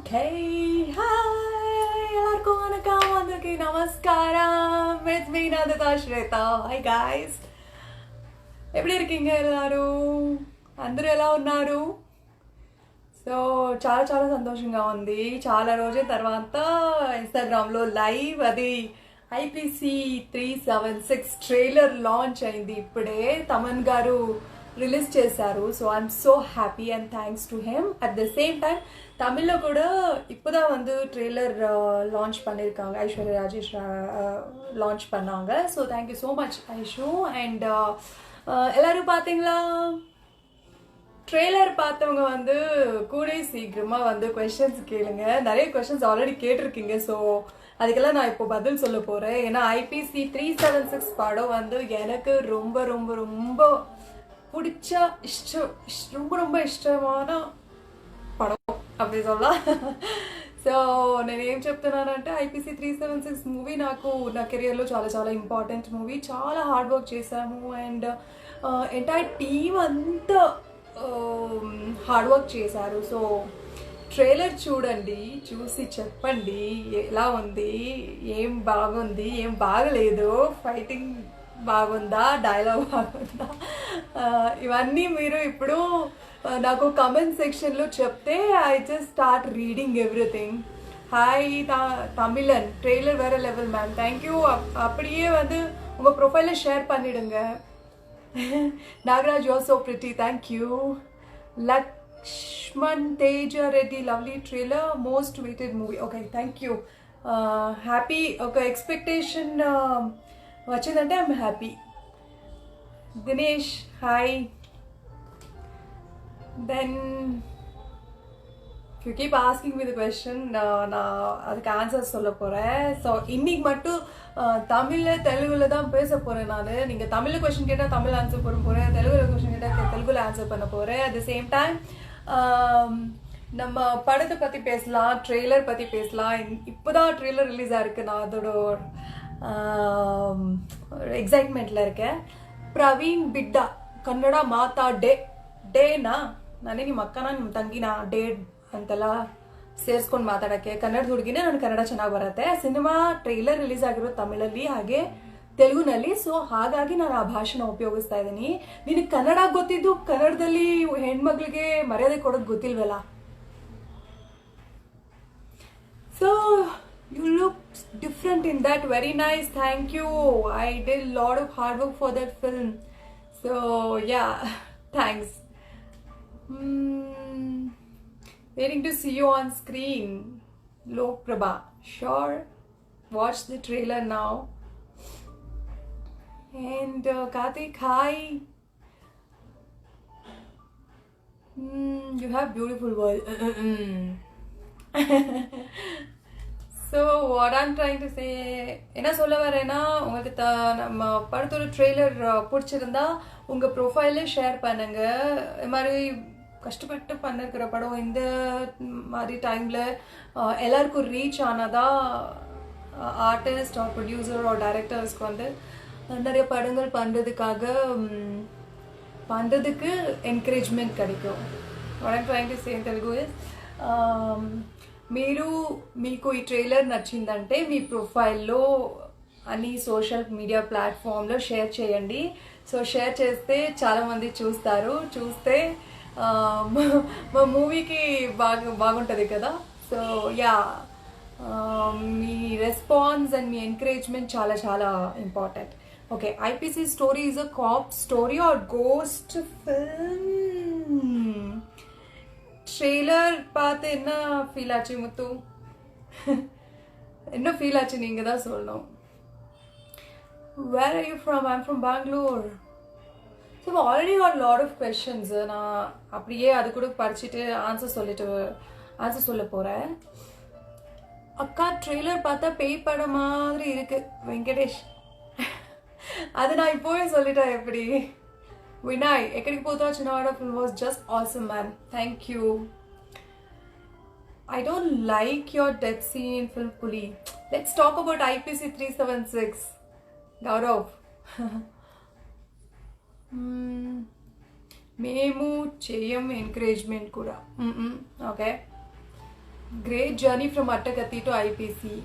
Okay, hi, எல்லாருக்கும் வணக்கம், అందరికీ நமஸ்காரம். It's me, Nandita Shweta. Hi guys. எப்படி இருக்கீங்க எல்லாரும்? అందరూ ఎలా ఉన్నారు? సో చాలా చాలా సంతోషంగా ఉంది. చాలా రోజుల తర్వాత ఇన్స్టాగ్రామ్లో లైవ్ అది ఐపీసీ 376 ట్రైలర్ లాంచ్ అయింది. ఇప్పుడే తమన్ గారు రిలీజ్ చేశారు. So I'm so happy and thanks to him. At the same time தமிழில் கூட இப்போதான் வந்து ட்ரெய்லர் லான்ச் பண்ணியிருக்காங்க. ஐஸ்வர்யா ராஜேஷ் லான்ச் பண்ணாங்க. So thank you so much Aishu. And எல்லாரும் பார்த்தீங்களா? ட்ரெய்லர் பார்த்தவங்க வந்து கூட சீக்கிரமாக வந்து கொஷின்ஸ் கேளுங்க. நிறைய கொஷின்ஸ் ஆல்ரெடி கேட்டிருக்கீங்க. ஸோ அதுக்கெல்லாம் நான் இப்போ பதில் சொல்ல போகிறேன். ஏன்னா ஐபிசி 376 படம் வந்து எனக்கு ரொம்ப ரொம்ப ரொம்ப பிடிச்ச ரொம்ப ரொம்ப ఇష్టமான పడం అప్పుడు சொல்லా. సో నేను ఏం చెప్తున్నానంటే ఐపీసీ 376 మూవీ నాకు నా కెరియర్లో చాలా చాలా ఇంపార్టెంట్ మూవీ. చాలా హార్డ్ వర్క్ చేశాము అండ్ ఎంటైర్ టీమ్ అంతా హార్డ్ వర్క్ చేశారు. సో ట్రైలర్ చూడండి, చూసి చెప్పండి ఎలా ఉంది, ఏం బాగుంది, ఏం బాగలేదు, ఫైటింగ్ బాగుందా, డైలాగ్ బాగుందా, ఇవన్నీ మీరు ఇప్పుడు నాకు కమెంట్ సెక్షన్లో చెప్తే I just start reading everything. Hi Tamilan, trailer வேற லெவல் மேம், தேங்க்யூ. அப்படியே வந்து உங்கள் ப்ரொஃபைலில் ஷேர் பண்ணிடுங்க. Nagaraj, you are so pretty, thank you. Lakshman Teja Reddy, lovely trailer, most waited movie. Okay, thank you. Happy. ఒక ఎక్స్పెక్టేషన్ వచ్చిందంటే I'm happy. Dinesh, hi. Then you keep asking me the question, நான் அதுக்கு ஆன்சர் சொல்ல போகிறேன். ஸோ இன்னைக்கு மட்டும் தமிழில் தெலுங்குல தான் பேச போகிறேன் நான். நீங்கள் தமிழில் கொஸ்டின் கேட்டால் தமிழ் ஆன்சர் பண்ண போகிறேன், தெலுங்குல கொஸ்டின் கேட்டால் தெலுங்குல ஆன்சர் பண்ண போகிறேன். அட் த சேம் டைம் நம்ம படத்தை பற்றி பேசலாம், ட்ரெய்லர் பற்றி பேசலாம். இப்போ தான் ட்ரெய்லர் ரிலீஸ் ஆகிருக்கு. நான் அதோட ಎಕ್ಸೈಟ್ಮೆಂಟ್ಲ ಇರಕ್ಕೆ. ಪ್ರವೀಣ್ ಬಿಡ್ಡ, ಕನ್ನಡ ಡೇನಾ ನಾನೇ ನಿಮ್ಮ ಅಕ್ಕನ ನಿಮ್ಮ ತಂಗಿನ ಡೇ ಅಂತೆಲ್ಲ ಸೇರಿಸ್ಕೊಂಡು ಮಾತಾಡೋಕ್ಕೆ. ಕನ್ನಡದ ಹುಡುಗಿನೇ, ನನಗೆ ಕನ್ನಡ ಚೆನ್ನಾಗಿ ಬರುತ್ತೆ. ಸಿನಿಮಾ ಟ್ರೈಲರ್ ರಿಲೀಸ್ ಆಗಿರೋ ತಮಿಳಲ್ಲಿ ಹಾಗೆ ತೆಲುಗುನಲ್ಲಿ. ಸೊ ಹಾಗಾಗಿ ನಾನು ಆ ಭಾಷೆನ ಉಪಯೋಗಿಸ್ತಾ ಇದ್ದೀನಿ. ನಿನಗೆ ಕನ್ನಡ ಗೊತ್ತಿದ್ದು ಕನ್ನಡದಲ್ಲಿ ಹೆಣ್ಮಕ್ಳಿಗೆ ಮರ್ಯಾದೆ ಕೊಡೋದು ಗೊತ್ತಿಲ್ವಲ್ಲ. So you look different in that. Very nice, thank you. I did a lot of hard work for that film. So yeah, thanks. Waiting to see you on screen. Lok Prabha, sure. Watch the trailer now. And Karthik, hi. You have beautiful voice. So what I'm trying to say, என்ன சொல்ல வரேன்னா, உங்களுக்கு நம்ம படத்தோட trailer பிடிச்சிருந்தா உங்கள் ப்ரொஃபைலில் share பண்ணுங்கள். இது மாதிரி கஷ்டப்பட்டு பண்ணிருக்கிற படம் இந்த மாதிரி டைமில் எல்லாருக்கும் ரீச் ஆனாதான் ஆர்டிஸ்ட் ஆர் ப்ரொடியூசர் ஆர் டைரக்டர்ஸ்க்கு வந்து நிறைய படங்கள் பண்ணுறதுக்கு என்கரேஜ்மெண்ட் கிடைக்கும். What I'm trying to say in Telugu is, మీకు ఈ ట్రైలర్ నచ్చిందంటే మీ ప్రొఫైల్లో అన్ని సోషల్ మీడియా ప్లాట్ఫామ్లో షేర్ చేయండి. సో షేర్ చేస్తే చాలామంది చూస్తే మా మూవీకి బాగుంటుంది కదా. సో యా, మీ రెస్పాన్స్ అండ్ మీ ఎంకరేజ్మెంట్ చాలా చాలా important. Okay, IPC story is a cop story or ghost film? Trailer பார்த்து என்ன ஃபீல் ஆச்சு முத்து? என்ன ஃபீல் ஆச்சு நீங்கள் தான் சொல்லணும். Where are you from? I'm from Bangalore. So already are lot of questions. நான் அப்படியே அது கூட படிச்சுட்டு ஆன்சர் சொல்ல போகிறேன். அக்கா, ட்ரெய்லர் பார்த்தா பேய் படம் மாதிரி இருக்கு வெங்கடேஷ். அது நான் இப்போவே சொல்லிட்டேன். எப்படி Vinay, ekkadiki potha Chinavada film was just awesome, man. Thank you. I don't like your death scene in film Puli. Let's talk about IPC 376. Gaurav. మేము చెయ్యం ఎంకరేజ్మెంట్ కూడా. Okay, Great journey from Attakatti to IPC.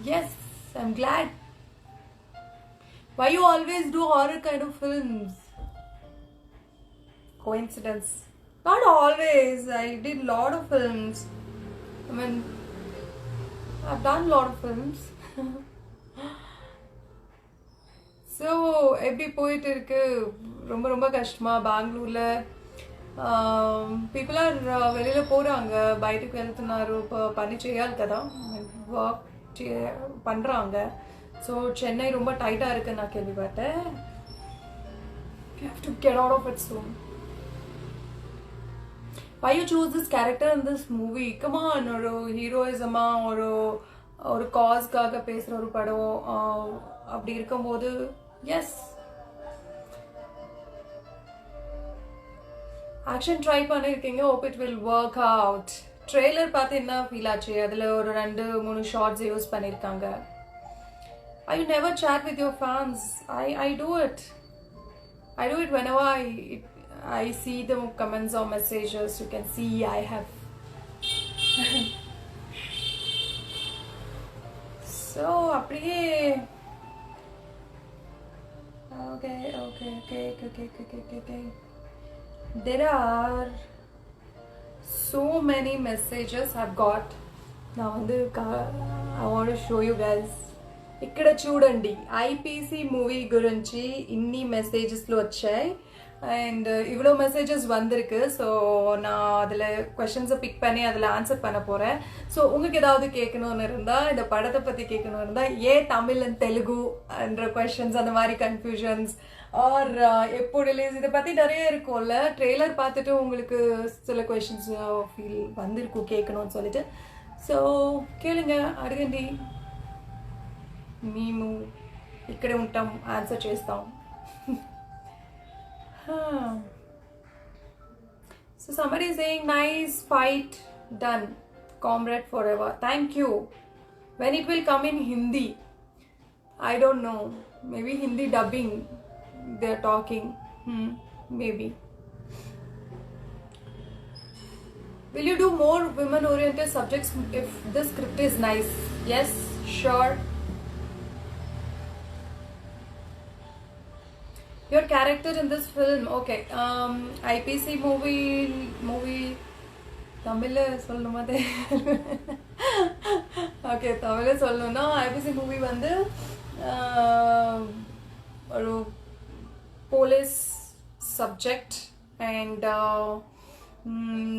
Yes, I'm glad. Why you always do horror kind of films? Coincidence? Not always. I did lot of films. I mean, I've done lot of films. So எப்படி போயிட்டு இருக்கு? ரொம்ப ரொம்ப கஷ்டமாக பெங்களூரில் people are வெளியில போகிறாங்க, బయటకు వెళ్తున్నారు, పని చేయాలి కదా, వర్క్ பண்ணுறாங்க. ஸோ சென்னை ரொம்ப டைட்டாக இருக்குன்னு நான் கேள்விப்பட்டேன். You have to get out of it soon. Why you choose this character in this movie? Come on, ஒரு ஹீரோயிசமா ஒரு காஸ்க்காக பேசுகிற ஒரு படம். அப்படி இருக்கும்போது எஸ் ஆக்ஷன் ட்ரை பண்ணியிருக்கீங்க. Hope it will work out. Trailer பார்த்து என்ன ஃபீல் ஆச்சு? அதில் ஒரு 2-3 ஷார்ட்ஸ் யூஸ் பண்ணியிருக்காங்க. I never chat with your fans. I do it. I do it whenever I see the comments or messages. You can see I have. So அப்படியே okay. There are so many messages I've got. Now I want to show you guys. ఇక్కడ చూడండి, IPC movie గురించి ఇన్ని మెసేజెస్లో వచ్చాయి and இவ்வளோ messages வந்திருக்கு. So நான் அதில் கொஷின்ஸை பிக் பண்ணி அதில் ஆன்சர் பண்ண போகிறேன். ஸோ உங்களுக்கு ஏதாவது கேட்கணும்னு இருந்தால், இந்த படத்தை பற்றி கேட்கணும்னு இருந்தால், ஏன் தமிழ் அண்ட் தெலுங்கு என்ற கொஷின்ஸ், அந்த மாதிரி கன்ஃபியூஷன்ஸ் ஆர் எப்போ ரிலீஸ், இதை பற்றி நிறைய இருக்கும்ல. ட்ரெய்லர் பார்த்துட்டு உங்களுக்கு சில கொஷின்ஸ் ஃபீல் வந்திருக்கும் கேட்கணும்னு சொல்லிட்டு. ஸோ கேளுங்க, అడగండి, మేము ఇక్కడే ఉంటాం, ఆన్సర్ చేస్తాం. So somebody is saying nice fight done, comrade forever. Thank you. When it will come in Hindi, I don't know. Maybe Hindi dubbing they're talking. Maybe. Will you do more women oriented subjects if the script is nice? Yes, sure. Your character in this film, okay. IPC movie தமிழ்ல சொல்லணுமா? Okay, தமிழ்ல சொல்லணும்னா IBC movie வந்து ஒரு police subject and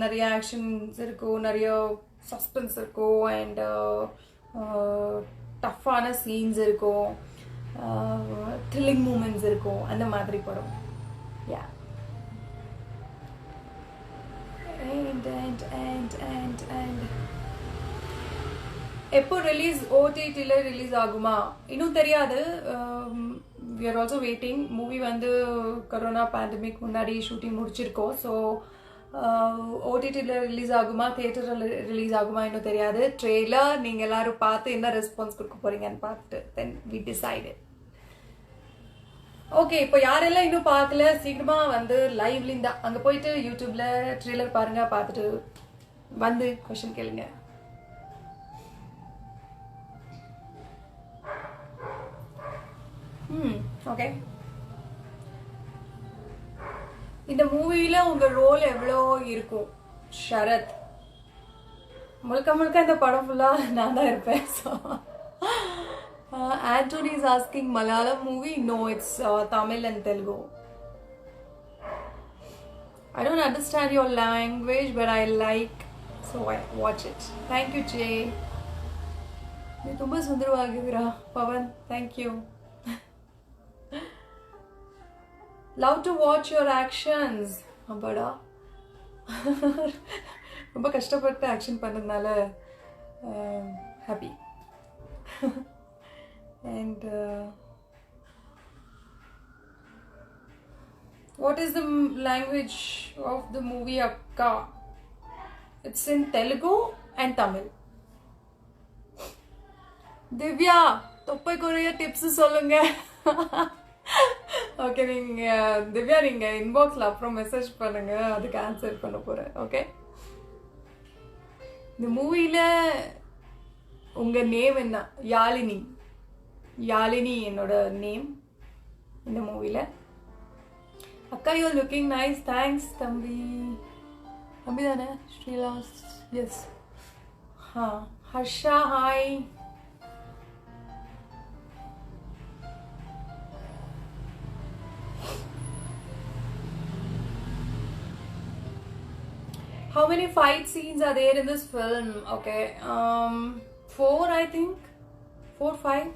நிறைய actions இருக்கும், நிறைய suspense இருக்கும் அண்ட் டஃப்பான சீன்ஸ் இருக்கும், த்ரில்லிங் மூமெண்ட்ஸ் இருக்கும், அந்த மாதிரி படம். யா and எப்போ ரிலீஸ்? ஓடிடியில் ரிலீஸ் ஆகுமா? இன்னும் தெரியாது. we are also waiting. Movie வந்து கொரோனா பேண்டமிக் முன்னாடி ஷூட்டிங் முடிச்சிருக்கோம். ஸோ ஓடிடியில் ரிலீஸ் ஆகுமா, தியேட்டரில் ரிலீஸ் ஆகுமா இன்னும் தெரியாது. ட்ரெய்லர் நீங்கள் எல்லோரும் பார்த்து என்ன ரெஸ்பான்ஸ் கொடுக்க போகிறீங்கன்னு பார்த்துட்டு தென் வி டிசைடட். ஓகே, இப்போ யாரெல்லாம் இன்னும் பார்க்கல, சீக்கிரமாக வந்து லைவ்லிந்தா அங்கே போயிட்டு யூடியூப்பில் ட்ரெய்லர் பாருங்கள், பார்த்துட்டு வந்து கொஷின் கேளுங்க. ஓகே, இந்த மூவியில் உங்கள் ரோல் எவ்வளோ இருக்கும்? ஷரத், முழுக்க இந்த படம் ஃபுல்லாக நான் தான் இருப்பேன். So Anthony is asking Malayalam movie. No, it's Tamil and Telugu. I don't understand your language, but I like, so I watch it. Thank you, Jay. You tumba sundaravagigira. Pavan, thank you. Love to watch your actions. Abada. ரொம்ப கஷ்டப்பட்டு action பண்ணதுனால happy. And what is the language of the movie Akka? It's in Telugu and Tamil. Divya, தொப்பை குறைய tips சொல்லுங்க. Okay, நீங்கள் திவ்யா நீங்கள் இன்பாக்ஸில் அப்புறம் message பண்ணுங்கள், அதுக்கு ஆன்சர் பண்ண போகிறேன். ஓகே, இந்த மூவில உங்க நேம் என்ன? யாழினி. யாழினி என்னோட நேம் இந்த மூவில. அக்கா you are looking nice. Thanks தம்பி. தம்பி தானே? Srilas. Yes. Harsha hi. How many fight scenes are there in this film? Okay, 4 I think. 4, 5.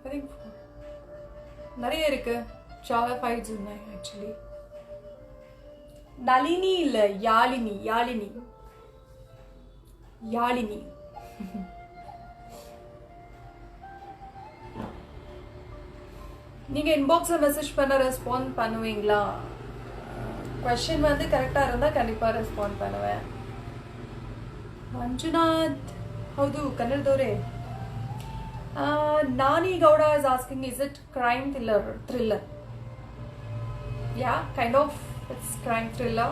I think 4. நிறைய இருக்கு. చాలా fights ఉన్నాయి actually. நளினி இல்ல, யாழினி. யாழினி. யாழினி. நீங்க இன்பாக்ஸ்ல மெசேஜ் பண்ண ரெஸ்பாண்ட் பண்ணுவீங்களா? क्वेश्चन வந்து கரெக்டா இருந்தா கண்டிப்பா ரெஸ்பாண்ட் பண்ணுவேன். ಮಂಜುನಾಥ್ ಹೌದು ಕನ್ನಡದವರೇ. Nani Gowda is asking, is it crime thriller? Yeah, kind of. It's crime thriller.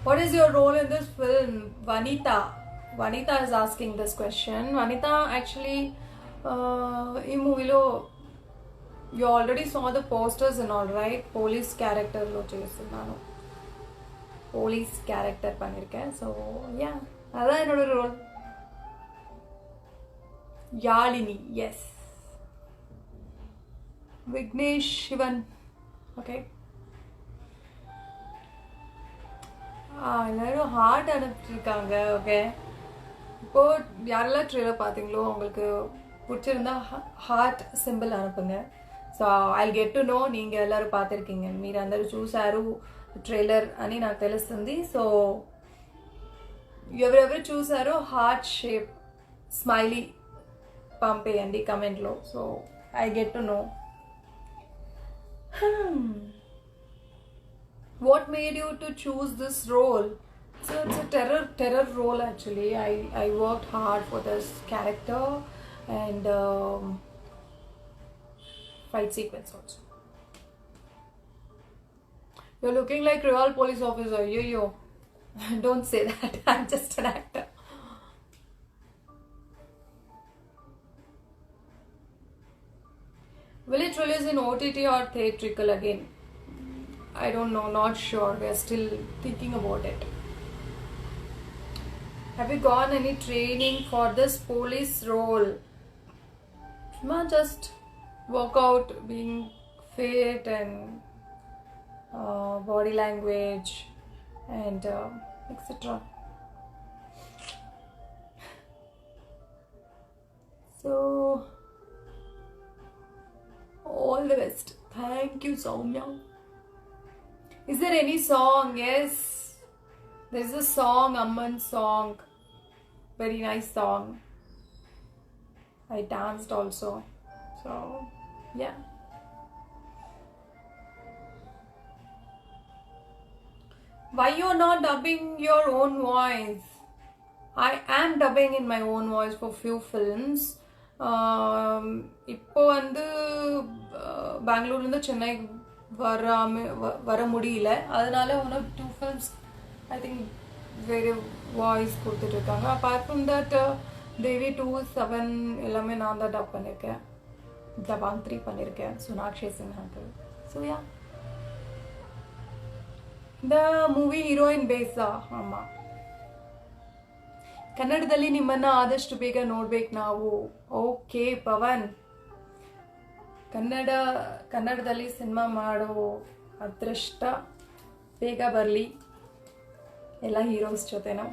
What is your role in this film? Vanita is asking this question. Vanita, actually, in movie lo you already saw the posters and all, right? Police character lo chestunnanu. Police character பண்ணிருக்கேன். So yeah, அதான் என்னோட ரோல். Yazhini. Yes. Vignesh Shivan. Okay. எல்லாரும் heart அனுப்பிச்சிருக்காங்க. Okay, இப்போ யாரெல்லாம் trailer பார்த்தீங்களோ உங்களுக்கு பிடிச்சிருந்தா హార్ట్ సింబల్ అనుపుంగ. So I'll get to know நீங்கள் எல்லாரும் பார்த்துருக்கீங்க, మీరు అందరూ చూసారు ట్రైలర్ అని నాకు తెలుస్తుంది. సో ఎవరెవరు చూసారో హార్ట్ షేప్ స్మైలీ పంపేయండి కమెంట్లో. So I get to know. What made you to choose this role? So it's a terror role actually. I worked hard for this character and fight sequence also. You're looking like real police officer. Yo. Don't say that. I'm just an actor. Will it release in OTT or theatrical again? I don't know, not sure. We are still thinking about it. Have you gone any training for this police role? Just workout, being fit and body language and etc. So all the best. Thank you, Soumya. Is there any song? Yes, there's a song, Amman song, very nice song. I danced also, so yeah. Why you're not dubbing your own voice? I am dubbing in my own voice for few films. இப்போ வந்து பெங்களூர்லேருந்து சென்னை வர முடியல, அதனால one of 2 films I think வேறு வாய்ஸ் கொடுத்துட்ருக்காங்க. Apart from that Devi 2-7 எல்லாமே நான் தான் டப் பண்ணியிருக்கேன். ஜபான் 3 பண்ணியிருக்கேன் சோனாக்ஷி சின்ஹாக்கு. ஸோ யா, இந்த ಮೂವಿ ಹೀರೋಯಿನ್ ಬೇಸಾ. ಆಮಾಂ, ಕನ್ನಡದಲ್ಲಿ ನಿಮ್ಮನ್ನು ಆದಷ್ಟು ಬೇಗ ನೋಡ್ಬೇಕು ನಾವು. ಓಕೆ ಪವನ್, ಕನ್ನಡದಲ್ಲಿ ಸಿನಿಮಾ ಮಾಡೋ ಅದೃಷ್ಟ ಬೇಗ ಬರಲಿ ಎಲ್ಲ ಹೀರೋಸ್ ಜೊತೆನೂ,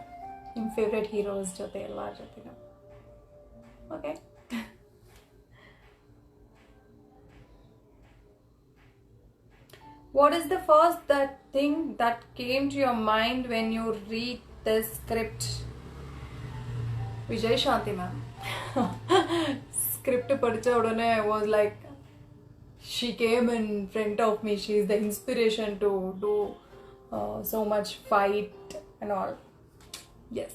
ನಿಮ್ಮ ಫೇವ್ರೆಟ್ ಹೀರೋಸ್ ಜೊತೆ ಎಲ್ಲರ ಜೊತೆನೂ. Okay, what is the first thing that came to your mind when you read this script? Vijay Shanti ma'am. Script படிச்ச உடனே I was like, she came in front of me. She is the inspiration to do so much fight and all. Yes.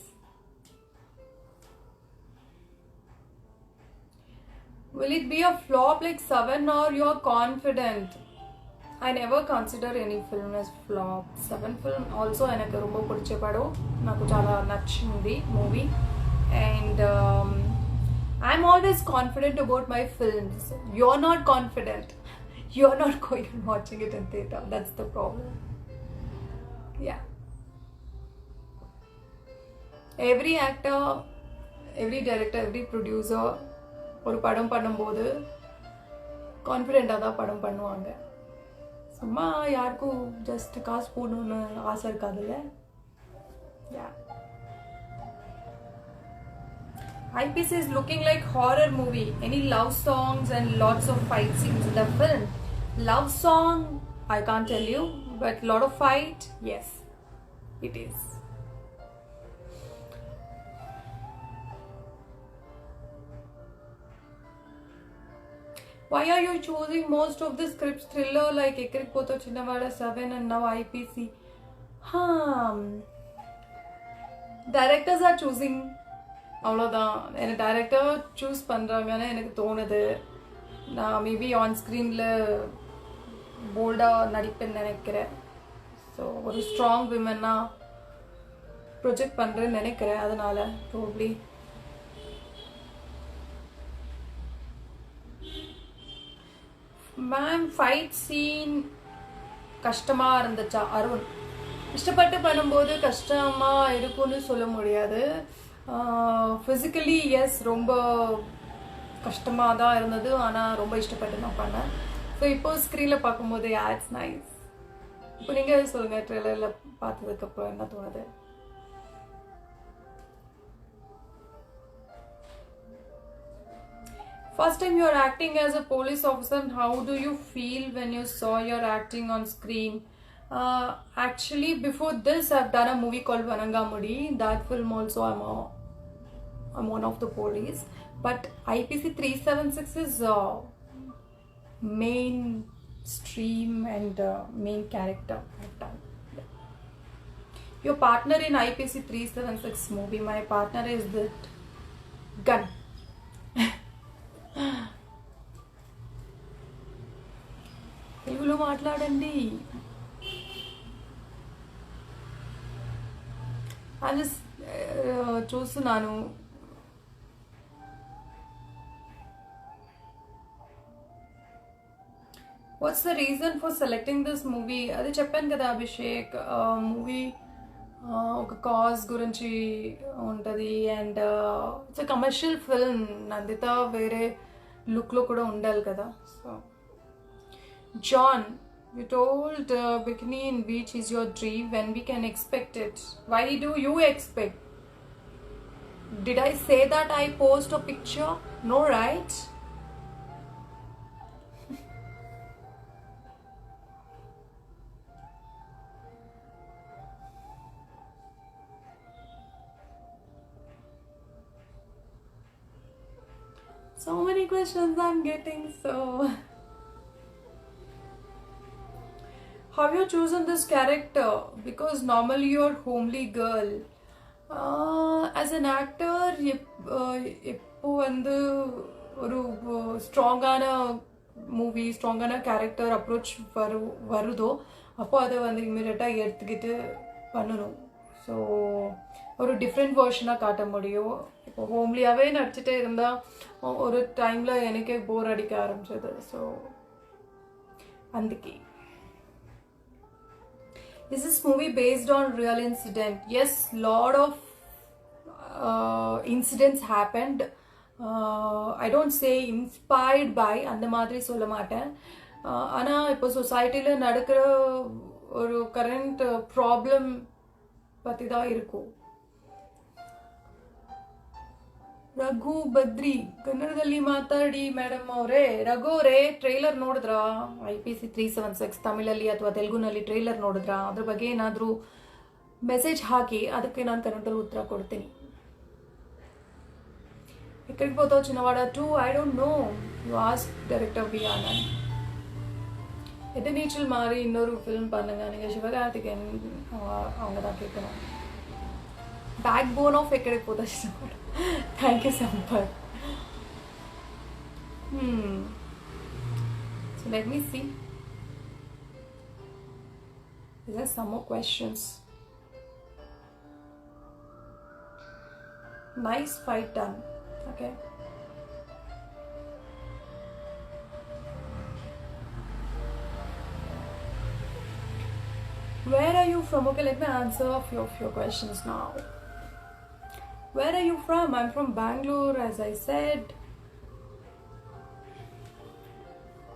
Will it be a flop like 7 or you're confident? I never consider any film as flop. Seven film also எனக்கு ரொம்ப பிடிச்ச படம், నాకు చాలా నచ్చింది movie, and I'm always confident about my films. You're not confident. You're not going and watching it in theater. That's the problem. Yeah. Every actor, every director, every producer ஒரு படம் பண்ணும்போது கான்ஃபிடென்ட்டாக தான் படம் பண்ணுவாங்க. சும்மா யாருக்கும் ஜஸ்ட் காசு போடணும்னு ஆசை இருக்காதுல்ல. Yeah. IPC is looking like horror movie. Any love songs and lots of fight scenes in the film? Love song, I can't tell you, but lot of fight, yes, it is. Why are you choosing most of the scripts thriller like Ekrik Potho Chinnavada 7 and now IPC? Directors are choosing. அவ்வளோதான். எனக்கு director choose பண்ணுறாங்கன்னு எனக்கு தோணுது. நான் maybe on ஸ்க்ரீனில் போல்டாக நடிப்பேன்னு நினைக்கிறேன். So ஒரு ஸ்ட்ராங் விமனாக ப்ரொஜெக்ட் பண்ணுறேன்னு நினைக்கிறேன். அதனால் ப்ராபப்ளி. மேம் ஃபைட் சீன் கஷ்டமாக இருந்துச்சா? அருண், இஷ்டப்பட்டு பண்ணும்போது கஷ்டமாக இருக்குன்னு சொல்ல முடியாது. ஃபிசிக்கலி எஸ், ரொம்ப கஷ்டமாக தான் இருந்தது. ஆனால் ரொம்ப இஷ்டப்பட்டு நான் பண்ணேன். ஸோ இப்போ ஸ்க்ரீனில் பார்க்கும்போது இட்ஸ் நைஸ். இப்போ நீங்கள் சொல்லுங்கள், ட்ரெய்லரில் பார்த்ததுக்கப்புறம் என்ன தோணுது? First time you're acting as a police officer, how do you feel when you saw your acting on screen? Actually, before this, I've done a movie called Vanangamudi. That film also, I'm one of the police. But IPC 376 is main stream and main character I've done. Your partner in IPC 376 movie, my partner is that gun. తెలుగులో మాట్లాడండి. అది చూస్తున్నాను. What's the reason for selecting this movie? అది చెప్పాను కదా Abhishek. Movie ఒక cause గురించి ఉంటుంది and it's a commercial film. Nandita వేరే లుక్లో కూడా ఉండాలి కదా. So John, you told Bikini in Beach is your dream. When we can expect it? Why do you expect? Did I say that I post a picture? No, right? So many questions I'm getting, so... Have you chosen this character? Because normally you're homely girl. As an actor, இப்போ வந்து ஒரு ஸ்ட்ராங்கான movie, ஸ்ட்ராங்கான character approach வருதோ அப்போ அதை வந்து இமீடியட்டாக எடுத்துக்கிட்டு பண்ணணும். ஸோ ஒரு டிஃப்ரெண்ட் வேர்ஷனாக காட்ட முடியும். இப்போ ஹோம்லியாகவே நடிச்சுட்டே இருந்தால் ஒரு டைமில் எனக்கே போர் அடிக்க ஆரம்பிச்சது. ஸோ అందుకే. Is this movie based on real incident? Yes, lot of incidents happened. I don't say inspired by, அந்த மாதிரி சொல்ல மாட்டேன். ஆனால் இப்போ சொசைட்டியில் நடக்கிற ஒரு கரண்ட் ப்ராப்ளம் பற்றி தான் இருக்கும். ರಘು ಬದ್ರಿ ಕನ್ನಡದಲ್ಲಿ ಮಾತಾಡಿ ಮೇಡಮ್ ಅವರೇ. ರಘು ಅವರೇ, ಟ್ರೈಲರ್ ನೋಡಿದ್ರಾ? IPC 376 ತಮಿಳಲ್ಲಿ ಅಥವಾ ತೆಲುಗುನಲ್ಲಿ ಟ್ರೈಲರ್ ನೋಡಿದ್ರಾ? ಅದ್ರ ಬಗ್ಗೆ ಏನಾದರೂ ಮೆಸೇಜ್ ಹಾಕಿ, ಅದಕ್ಕೆ ನಾನು ಕನ್ನಡದಲ್ಲಿ ಉತ್ತರ ಕೊಡ್ತೀನಿ. ಎಕ್ಕಡಿಗೆ போதோ ಚಿನ್ನವಾಡ 2 I don't know. You ask director V Anand. Ethirneechal மாதிரி இன்னொரு ஃபிலிம் பண்ணுங்க. நீங்கள் சிவகார்த்திகேயன் அவங்க தான் கேட்கணும். பேக் போன் ஆஃப் எக்கடிக்கு போதோ சின்னவாட. Thank you, Sampath. So let me see. These are some more questions. Nice fight done. Okay. Where are you from? Okay, let me answer a few of your questions now. Where are you from? I'm from Bangalore, as I said.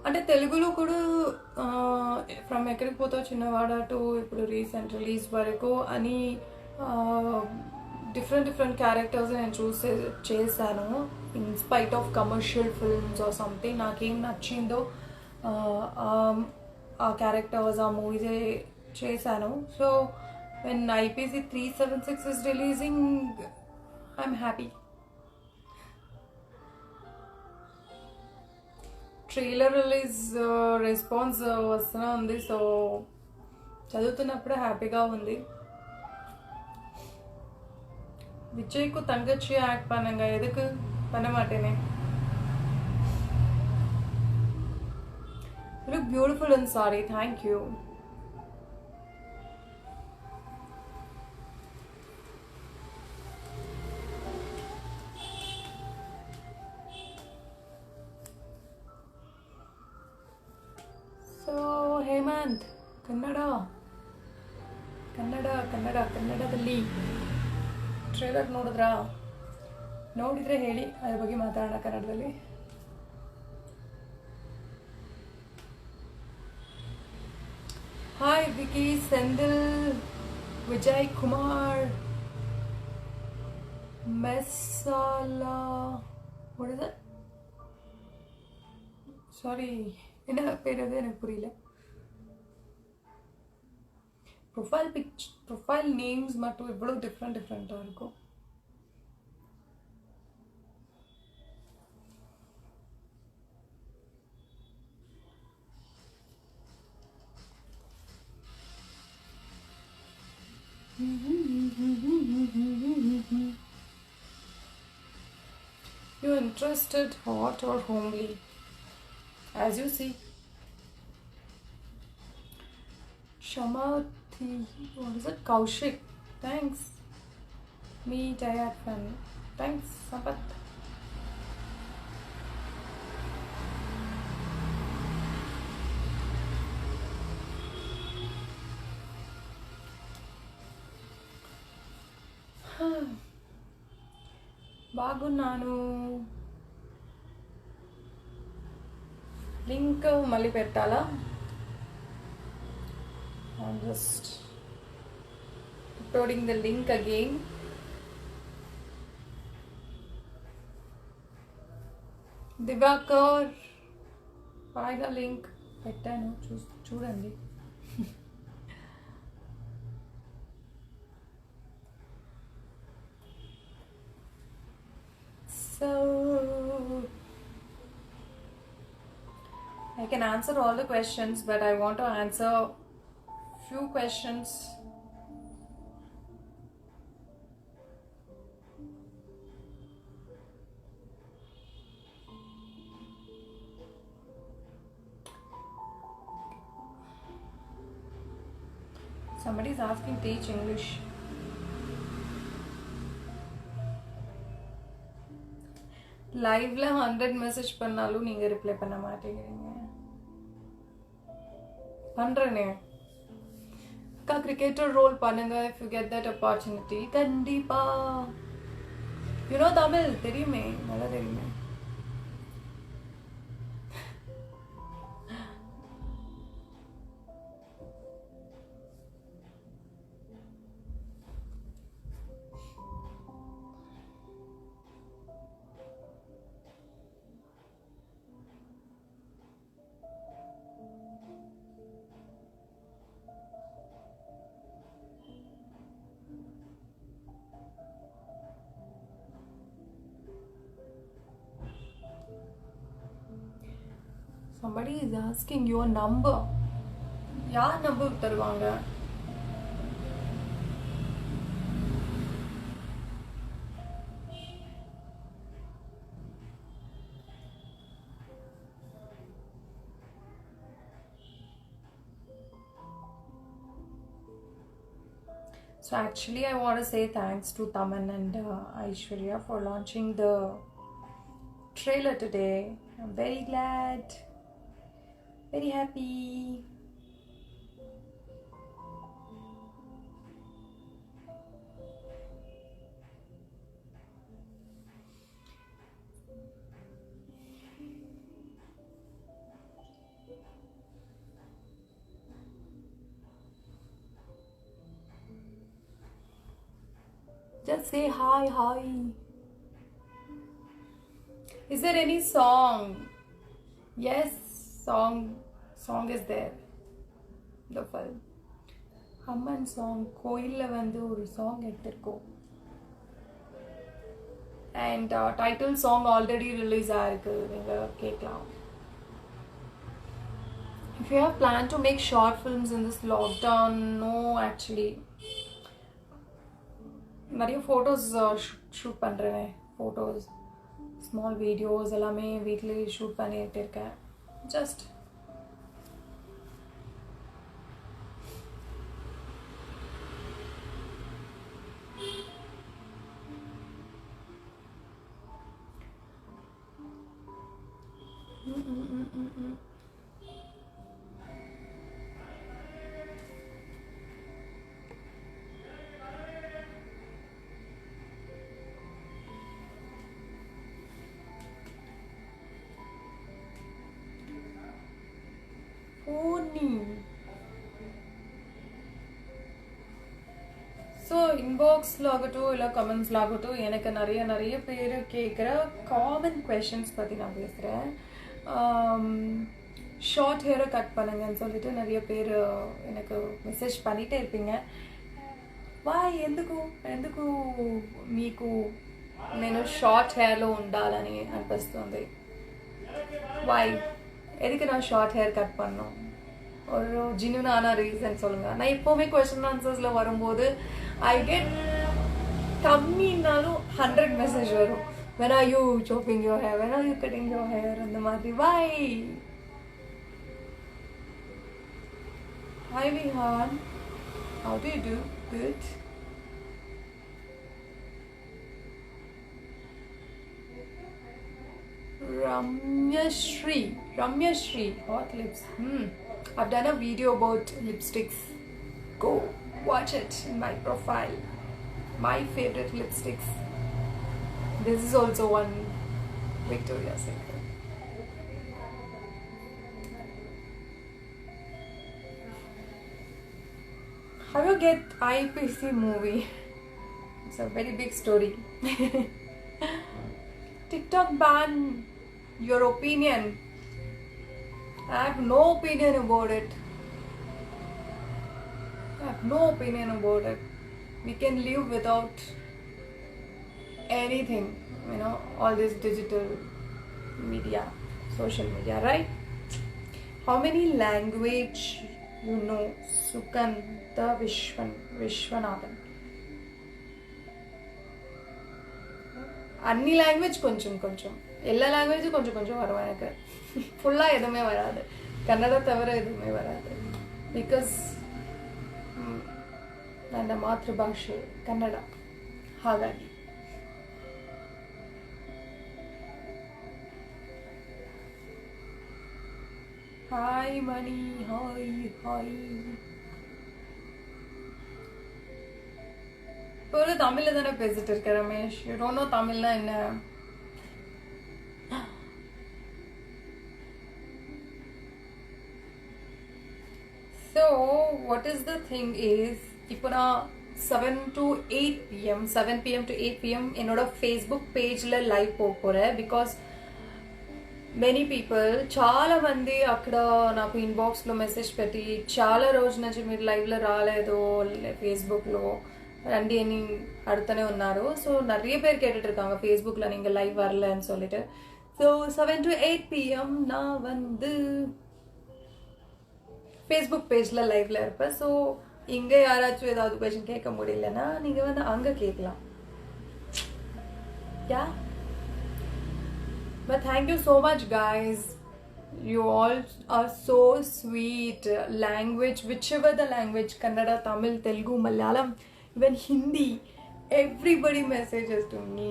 అంటే తెలుగులో కూడా from ఎక్కడికి పోతావు చిన్నవాడ to ఇప్పుడు recent release వరకు అని different characters నేను చేశాను in spite of commercial films or something నాకేం నచ్చిందో ఆ క్యారెక్టర్స్ ఆ మూవీస్ చేశాను so when IPC 376 is releasing I'm happy trailer release response వస్తూనే ఉంది సో చదువుతున్నప్పుడే హ్యాపీగా ఉంది విజయ్కు తంగచ్చి act పనంగా ఎదుకు పనమాటేనే You look beautiful in sari. Thank you. So, Hemant, ಕನ್ನಡದಲ್ಲಿ ಟ್ರೇಲರ್ ನೋಡಿದ್ರೆ ಹೇಳಿ ಅದ್ರ ಬಗ್ಗೆ ಮಾತಾಡೋಣ ಕನ್ನಡದಲ್ಲಿ hi Vicky Sendhil Vijay Kumar masala what is it sorry என்ன பேர் அது எனக்கு புரியல ப்ரொஃபைல் நேம்ஸ் மட்டும் இவ்வளோ டிஃப்ரெண்ட்டாக இருக்கும் You interested hot or homely? As you see. Shamathi, what is it? Kaushik. Thanks. Me, tired fan. Thanks, Sampath. బాగున్నాను లింక్ మళ్ళీ పెట్టాలా I'm just uploading the link again Diwakar పైన లింక్ పెట్టాను చూడండి So I can answer all the questions, but I want to answer few questions. Somebody is asking teach English. லைவ்ல 100 message பண்ணாலும் நீங்க reply பண்ண மாட்டேங்கிறீங்க பண்றேனே அக்கா கிரிக்கெட்டர் ரோல் பண்ணுங்க if you get that opportunity கண்டிப்பா you know தமிழ் தெரியுமே நல்லா தெரியுமே Somebody is asking your number. யார் நம்பர் தருவாங்க So actually I want to say thanks to Taman and Aishwarya for launching the trailer today. I'm very glad, very happy. Just say hi, hi. Is there any song? Yes, song is there. The film. Amman song. கோயில்ல வந்து ஒரு song எடுத்திருக்கோம். And title song already release ஆயிருக்கு. நீங்க கேட்கலாம். If you have planned to make short films in this lockdown, no actually. நிறைய photos shoot பண்ணுறேன். Photos small videos எல்லாமே வீட்டிலே ஷூட் பண்ணிட்டு இருக்கேன். ஜஸ்ட் ஸோ இன்பாக்ஸில் ஆகட்டும் இல்லை கமெண்ட்ஸில் ஆகட்டும் எனக்கு நிறைய பேர் கேட்குற காமன் கொஷின்ஸ் பற்றி நான் பேசுகிறேன். ஷார்ட் ஹேரை கட் பண்ணுங்கன்னு சொல்லிட்டு நிறைய பேர் எனக்கு మెసేజ్ பண்ணிகிட்டே இருப்பீங்க. వా ఎందుకు మీకు నేను షార్ట్ హెయిర్లో ఉండాలని అనిపిస్తుంది. వై எதுக்கு நான் ஷார்ட் ஹேர் கட் பண்ணோம்? ஒரு ஜினுனான ரீசன் சொல்லுங்கள். நான் எப்போவுமே கொஸ்டின் ஆன்சர்ஸில் வரும்போது ஐ கெட் கம்மினாலும் 100 மெசேஜ் வரும். when are you chopping your hair, when are you cutting your hair, அந்த மாதிரி. why? Hi Vihan, how do you do? Good. Ramya Shri, hot lips. I've done a video about lipsticks. Go watch it in my profile. My favorite lipsticks. This is also one Victoria's Secret. How you get IPC movie? It's a very big story. TikTok ban. Your opinion. I have no opinion about it. We can live without anything, all this digital media, social media, right? How many language you know? Sukanta Vishwanathan. అన్ని language కొంచెం எல்லா லாங்குவேஜும் கொஞ்சம் வரும். எனக்கு ஃபுல்லாக எதுவுமே வராது. கன்னடா தவிர எதுவுமே வராது. பிகாஸ் ನನ್ನ ಮಾತೃಭಾಷೆ ಕನ್ನಡ. ಹಾಗಾಗಿ ಹಾಯ್ ಮಣಿ, ಹಾಯ್. இப்போ ஒரு தமிழில் தானே பேசிட்டு இருக்க ரமேஷ். யூ டோன்ட் நோ தமிழ்னா என்ன? So what is the thing is, இப்போ நான் 7 to 8 pm 7 pm to 8 pm என்னோட ఫేస్బుక్ పేజ్లో లైవ్ పోపోరే. బికాస్ మెనీ పీపుల్ చాలా మంది అక్కడ నాకు ఇన్బాక్స్లో మెసేజ్ పెట్టి చాలా రోజు నుంచి మీరు లైవ్లో రాలేదు ఫేస్బుక్లో రండి అని అడుగుతూనే ఉన్నారు. ஸோ நிறைய பேர் கேட்டுட்டு இருக்காங்க ஃபேஸ்புக்கில் நீங்கள் லைவ் வரலன்னு சொல்லிட்டு. ஸோ 7 to 8 pm நான் வந்து ஃபேஸ்புக் பேஜில் லைவ்ல இருப்பேன். ஸோ இங்கே யாராச்சும் ஏதாவது கொஷின் கேட்க முடியலன்னா நீங்கள் வந்து அங்கே கேட்கலாம். Yeah, but thank you so much guys. You all are so sweet. Language, whichever the language, Kannada, Tamil, Telugu, Malayalam, Even Hindi, everybody messages to me.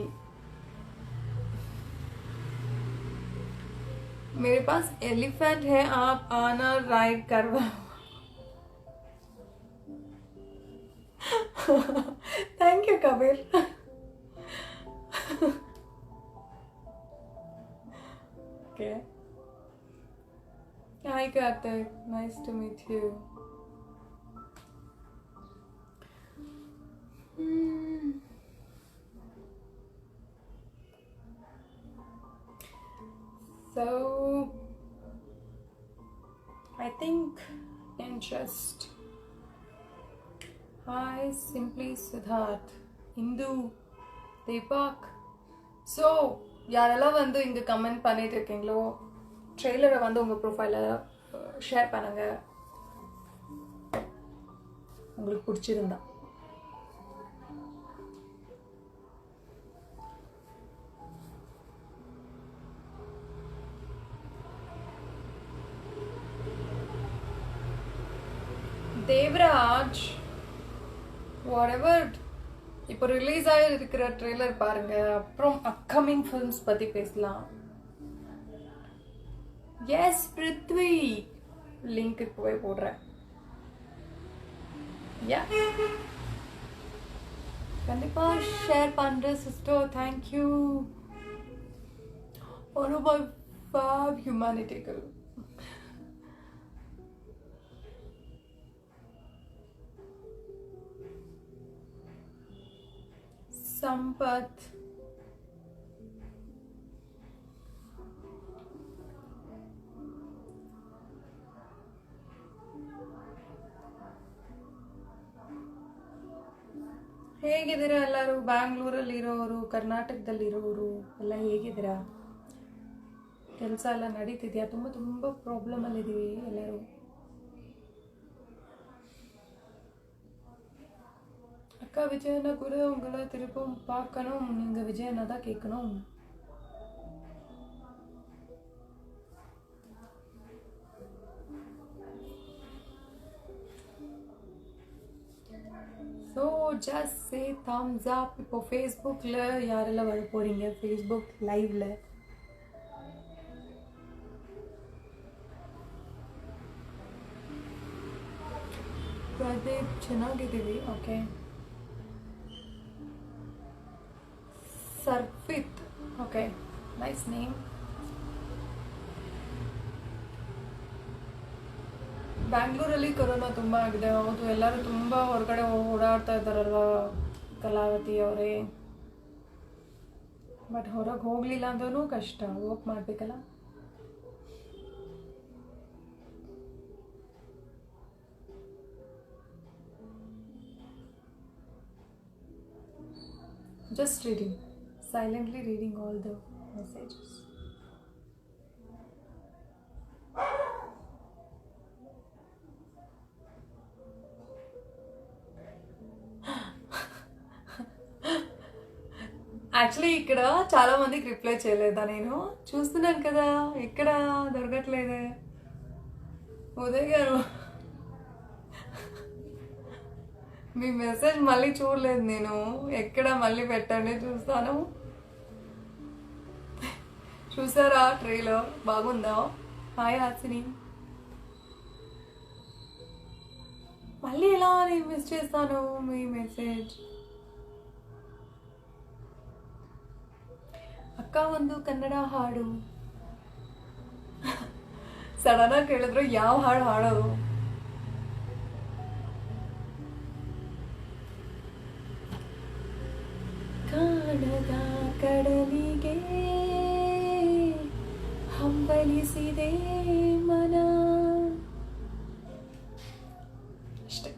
मेरे पास एलिफेंट है, आप आना राइड करवा. Thank you, Kabir. Okay. Hi, Karthik. Nice to meet you. So, I think interest. Hi, Simply Siddharth, Indu, Deepak. So, யாரெல்லாம் வந்து இங்க comment பண்ணிட்டு இருக்கீங்களோ ட்ரெய்லரை வந்து உங்க ப்ரொஃபைல ஷேர் பண்ணுங்க உங்களுக்கு பிடிச்சிருந்தா. தேவராஜ், வாட்எவர், இப்போ ரிலீஸ் ஆகிருக்கிற ட்ரெய்லர் பாருங்க, அப்புறம் அப்கமிங் ஃபிலிம்ஸ் பத்தி பேசலாம். எஸ் பிருத்வி, லிங்க் இப்போவே போடுறேன். யா, கண்டிப்பா ஷேர் பண்ற sister. Thank you. One of my fav ஹியூமனிட்டிகள். Sampath, ಹೇಗಿದ್ದೀರಾ ಎಲ್ಲರೂ? ಬ್ಯಾಂಗ್ಳೂರಲ್ಲಿ ಇರೋರು, ಕರ್ನಾಟಕದಲ್ಲಿ ಇರೋರು ಎಲ್ಲ ಹೇಗಿದ್ದೀರಾ? ಕೆಲಸ ಎಲ್ಲ ನಡೀತಿದ್ಯಾ? ತುಂಬ ಪ್ರಾಬ್ಲಮಲ್ಲಿದ್ದೀವಿ ಎಲ್ಲರೂ. அக்கா விஜயனை கூட உங்களை திருப்பும் பார்க்கணும், நீங்கள் விஜயனை தான் கேட்கணும். So just say thumbs up. இப்போ ஃபேஸ்புக்கில் யாரெல்லாம் வர போகிறீங்க? ஃபேஸ்புக் லைவ்ல ಪ್ರದೀಪ್, ಚೆನ್ನಾಗಿದ್ದೀವಿ. Okay. Sarfith, okay, nice name. ಬ್ಯಾಂಗ್ಳೂರಲ್ಲಿ ಕೊರೋನಾ ತುಂಬ ಆಗಿದೆ. ಹೌದು, ಎಲ್ಲರೂ ತುಂಬ ಹೊರಗಡೆ ಓಡಾಡ್ತಾ ಇದ್ದಾರಲ್ವ ಕಲಾವತಿ ಅವರೇ. ಬಟ್ ಹೊರಗೆ ಹೋಗಲಿಲ್ಲ ಅಂದ್ರೂ ಕಷ್ಟ, ವರ್ಕ್ ಮಾಡಬೇಕಲ್ಲ. Just reading, silently reading all the messages. Actually ఇక్కడ చాలా మందికి రిప్లై చేయలేదా? నేను చూస్తున్నాను కదా, ఎక్కడ దొరకట్లేదే. ఉదయ్ గారు, మీ మెసేజ్ మళ్ళీ చూడలేదు నేను. ఎక్కడ మళ్ళీ పెట్టండి, చూస్తాను. చూసారా ట్రైలర్? బాగుందా? హాయ్ హాసిని. మళ్ళీ ఎలా నేను మిస్ చేస్తాను మీ మెసేజ్? ಅಕ್ಕ ಒಂದು ಕನ್ನಡ ಹಾಡು. ಸಡನ್ ಆಗಿ ಕೇಳಿದ್ರು ಯಾವ ಹಾಡು ಹಾಡೋದು? ಕಾಣದ ಕಡಲಿಗೆ ಹಂಬಲಿಸಿದೆ ಮನ. ಅಷ್ಟೇ.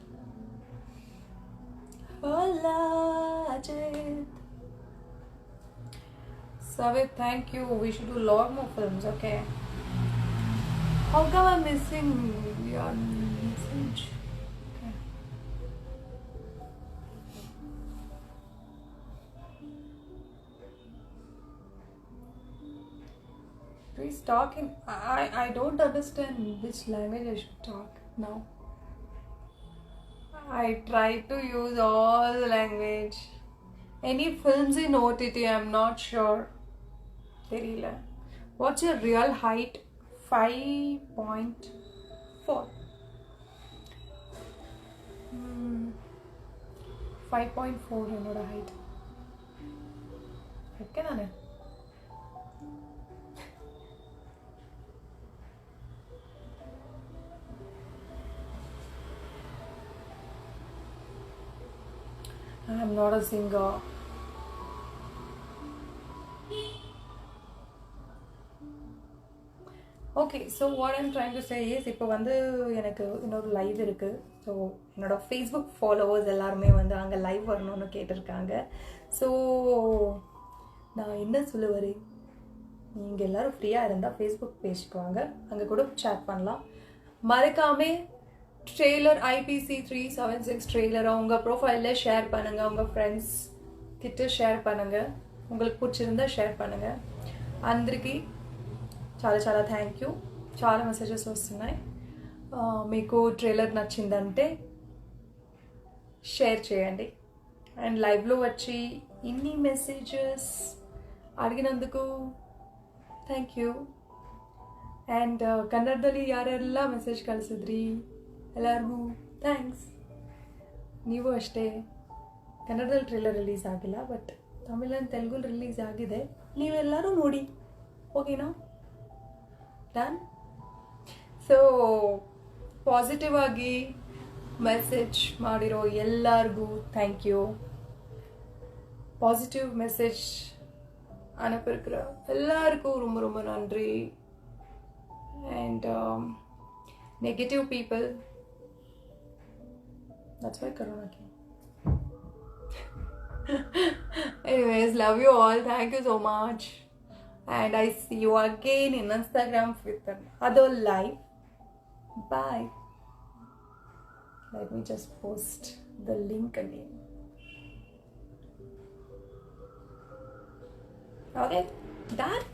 Savit, thank you. We should do a lot more films, okay? How come I'm missing your message? Okay. Please talk in. I don't understand which language I should talk now. I try to use all the language. Any films in OTT, I'm not sure. தெரியல. What's your real height? 5.4. 5.4 என்னோட height. Okay தானே? I'm not a singer. Okay so what I'm trying to say is இப்போ வந்து எனக்கு இன்னொரு live இருக்குது. So என்னோட Facebook followers எல்லாருமே வந்து அங்கே லைவ் வரணும்னு கேட்டிருக்காங்க. ஸோ நான் என்ன சொல்ல வரேன், நீங்கள் எல்லோரும் ஃப்ரீயாக இருந்தால் ஃபேஸ்புக் பேஜ்க்கு வாங்க, அங்கே கூட சேட் பண்ணலாம். மறக்காமே ட்ரெய்லர் ஐபிசி 376 ட்ரெய்லரை உங்கள் ப்ரொஃபைலில் ஷேர் பண்ணுங்கள், உங்கள் ஃப்ரெண்డ్స్ கிட்ட ஷேర్ பண்ணுங்கள், உங்களுக்கு பிடிச்சிருந்தா షేర్ பண்ணுங்கள். అందరికీ చాలా చాలా థ్యాంక్ యూ. చాలా మెసేజెస్ వస్తున్నాయి. మీకు ట్రైలర్ నచ్చిందంటే షేర్ చేయండి. అండ్ లైవ్లో వచ్చి ఇన్ని మెసేజెస్ అడిగినందుకు ಥ್ಯಾಂಕ್ ಯು. ಆ್ಯಂಡ್ ಕನ್ನಡದಲ್ಲಿ ಯಾರೆಲ್ಲ ಮೆಸೇಜ್ ಕಳಿಸಿದ್ರಿ ಎಲ್ಲರಿಗೂ ಥ್ಯಾಂಕ್ಸ್. ನೀವು ಅಷ್ಟೇ. ಕನ್ನಡದಲ್ಲಿ ಟ್ರೇಲರ್ ರಿಲೀಸ್ ಆಗಿಲ್ಲ, but Tamil and Telugu release ಆಗಿದೆ. ನೀವೆಲ್ಲರೂ ನೋಡಿ, ಓಕೆನಾ? ಡನ್. ಸೊ ಪಾಸಿಟಿವ್ ಆಗಿ ಮೆಸೇಜ್ ಮಾಡಿರೋ ಎಲ್ಲರಿಗೂ ಥ್ಯಾಂಕ್ ಯು. பாசிட்டிவ் மெசேஜ் அனுப்பியிருக்கிற எல்லாருக்கும் ரொம்ப ரொம்ப நன்றி. And negative people, that's why corona came. Anyways, love you all. Thank you so much. And I see you again in Instagram with another live. Bye. Let me just post the link again. Okay, done.